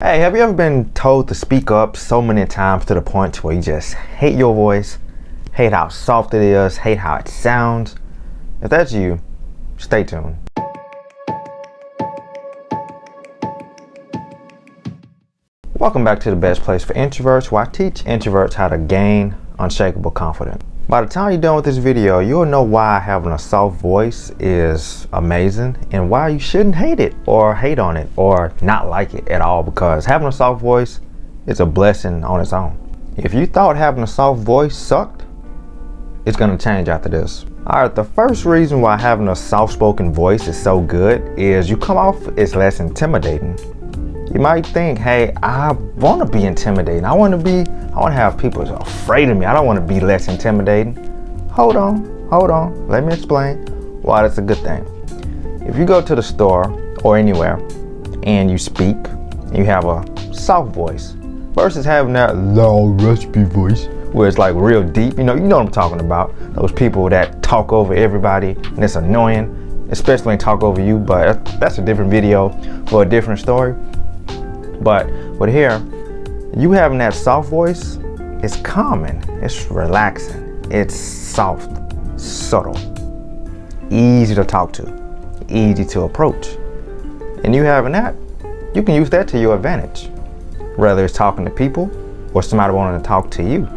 Hey, have you ever been told to speak up so many times to the point where you just hate your voice, hate how soft it is, hate how it sounds? If that's you, stay tuned. Welcome back to the best place for introverts, where I teach introverts how to gain unshakable confidence. By the time you're done with this video, you'll know why having a soft voice is amazing and why you shouldn't hate it or hate on it or not like it at all, because having a soft voice is a blessing on its own. If you thought having a soft voice sucked, it's gonna change after this. All right, the first reason why having a soft-spoken voice is so good is you come off as less intimidating. You might think, hey, I want to be intimidating. I want to have people afraid of me. I don't want to be less intimidating. Hold on. Let me explain why that's a good thing. If you go to the store or anywhere and you speak and you have a soft voice versus having that loud, raspy voice where it's like real deep, you know what I'm talking about. Those people that talk over everybody and it's annoying, especially when they talk over you, but that's a different video for a different story. But here, you having that soft voice is calming, it's relaxing, it's soft, subtle, easy to talk to, easy to approach. And you having that, you can use that to your advantage, whether it's talking to people or somebody wanting to talk to you.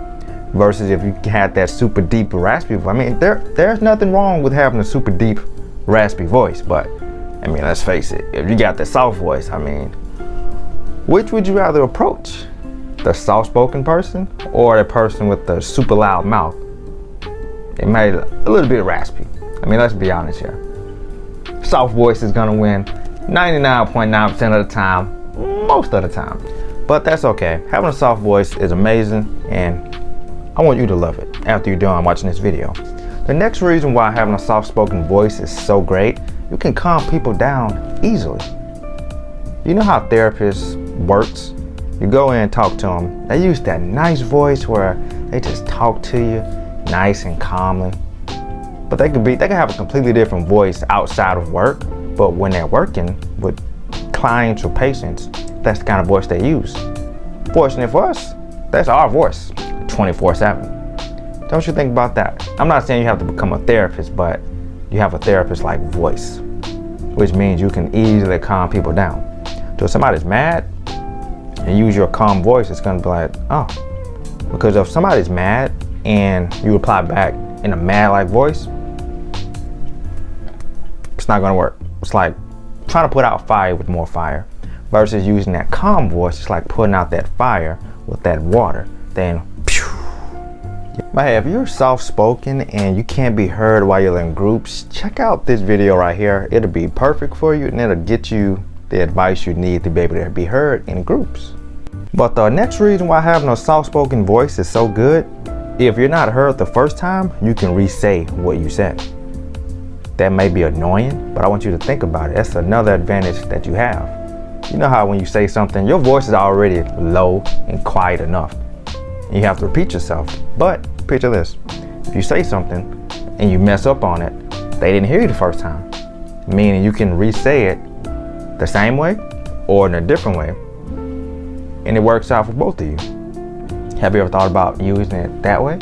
Versus if you had that super deep, raspy voice. I mean, there's nothing wrong with having a super deep, raspy voice, but I mean, let's face it, if you got that soft voice, I mean, which would you rather approach? The soft-spoken person or the person with the super loud mouth? It made a little bit raspy. I mean, let's be honest here. Soft voice is gonna win 99.9% of the time, most of the time. But that's okay. Having a soft voice is amazing, and I want you to love it after you're done watching this video. The next reason why having a soft-spoken voice is so great, you can calm people down easily. You know how therapists works? You go in and talk to them. They use that nice voice where they just talk to you nice and calmly. But they can have a completely different voice outside of work. But when they're working with clients or patients, that's the kind of voice they use. Fortunately for us, that's our voice 24/7. Don't you think about that? I'm not saying you have to become a therapist, but you have a therapist-like voice, which means you can easily calm people down. So if somebody's mad and use your calm voice, it's gonna be like, oh. Because if somebody's mad and you reply back in a mad-like voice, it's not gonna work. It's like trying to put out fire with more fire. Versus using that calm voice, it's like putting out that fire with that water. Then, phew. But hey, if you're soft-spoken and you can't be heard while you're in groups, check out this video right here. It'll be perfect for you, and it'll get you the advice you need to be able to be heard in groups. But the next reason why having a soft-spoken voice is so good, if you're not heard the first time, you can re-say what you said. That may be annoying, but I want you to think about it. That's another advantage that you have. You know how when you say something, your voice is already low and quiet enough. And you have to repeat yourself. But picture this, if you say something and you mess up on it, they didn't hear you the first time. Meaning you can re-say it the same way or in a different way, and it works out for both of you. Have you ever thought about using it that way?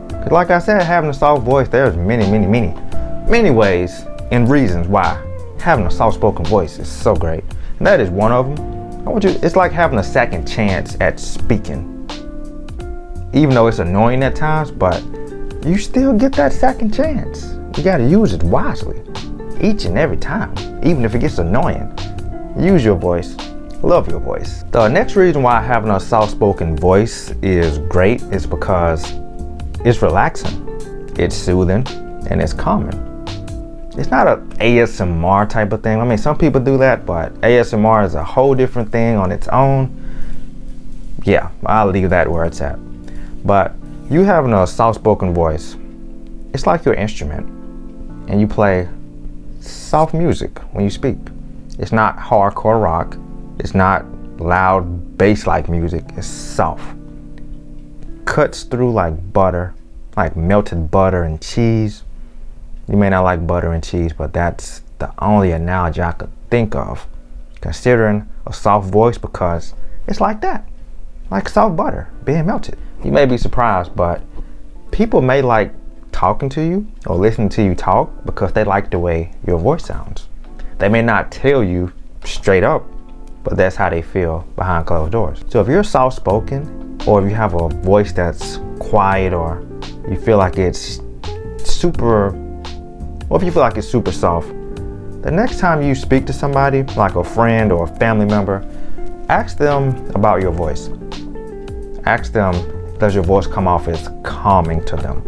Because like I said, having a soft voice, there's many ways and reasons why having a soft-spoken voice is so great. And that is one of them. It's like having a second chance at speaking. Even though it's annoying at times, but you still get that second chance. You gotta use it wisely, each and every time, even if it gets annoying. Use your voice. Love your voice. The next reason why having a soft-spoken voice is great is because it's relaxing, it's soothing, and it's calming. It's not an ASMR type of thing. I mean, some people do that, but ASMR is a whole different thing on its own. Yeah, I'll leave that where it's at. But you having a soft-spoken voice, it's like your instrument, and you play soft music when you speak. It's not hardcore rock. It's not loud bass-like music. It's soft. Cuts through like butter, like melted butter and cheese. You may not like butter and cheese, but that's the only analogy I could think of considering a soft voice because it's like that, like soft butter being melted. You may be surprised, but people may like talking to you or listening to you talk because they like the way your voice sounds. They may not tell you straight up, but that's how they feel behind closed doors. So if you're soft-spoken, or if you have a voice that's quiet, or you feel like it's super, or if you feel like it's super soft, the next time you speak to somebody, like a friend or a family member, ask them about your voice. Ask them, does your voice come off as calming to them?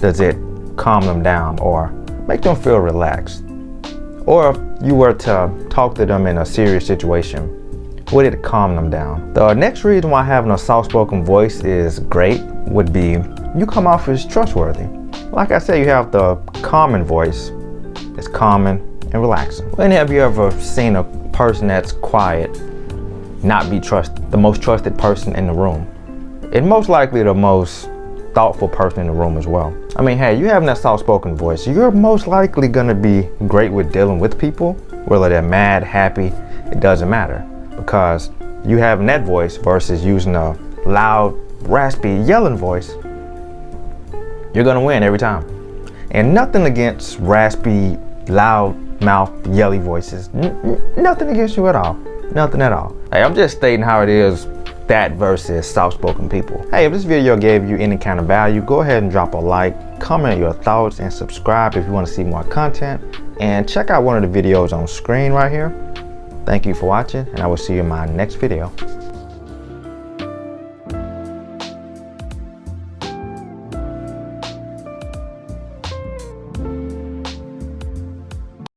Does it calm them down or make them feel relaxed? Or if you were to talk to them in a serious situation, would it calm them down? The next reason why having a soft-spoken voice is great would be you come off as trustworthy. Like I said, you have the calming voice. It's calming and relaxing. When have you ever seen a person that's quiet not be the most trusted person in the room? And most likely the most thoughtful person in the room as well. I mean, hey, you having that soft-spoken voice, you're most likely gonna be great with dealing with people, whether they're mad, happy, it doesn't matter. Because you having that voice versus using a loud, raspy, yelling voice, you're gonna win every time. And nothing against raspy, loud mouth, yelly voices. Nothing against you at all. Nothing at all. Hey, I'm just stating how it is, that versus soft-spoken people. Hey, if this video gave you any kind of value, go ahead and drop a like, comment your thoughts, and subscribe if you want to see more content. And check out one of the videos on screen right here. Thank you for watching, and I will see you in my next video.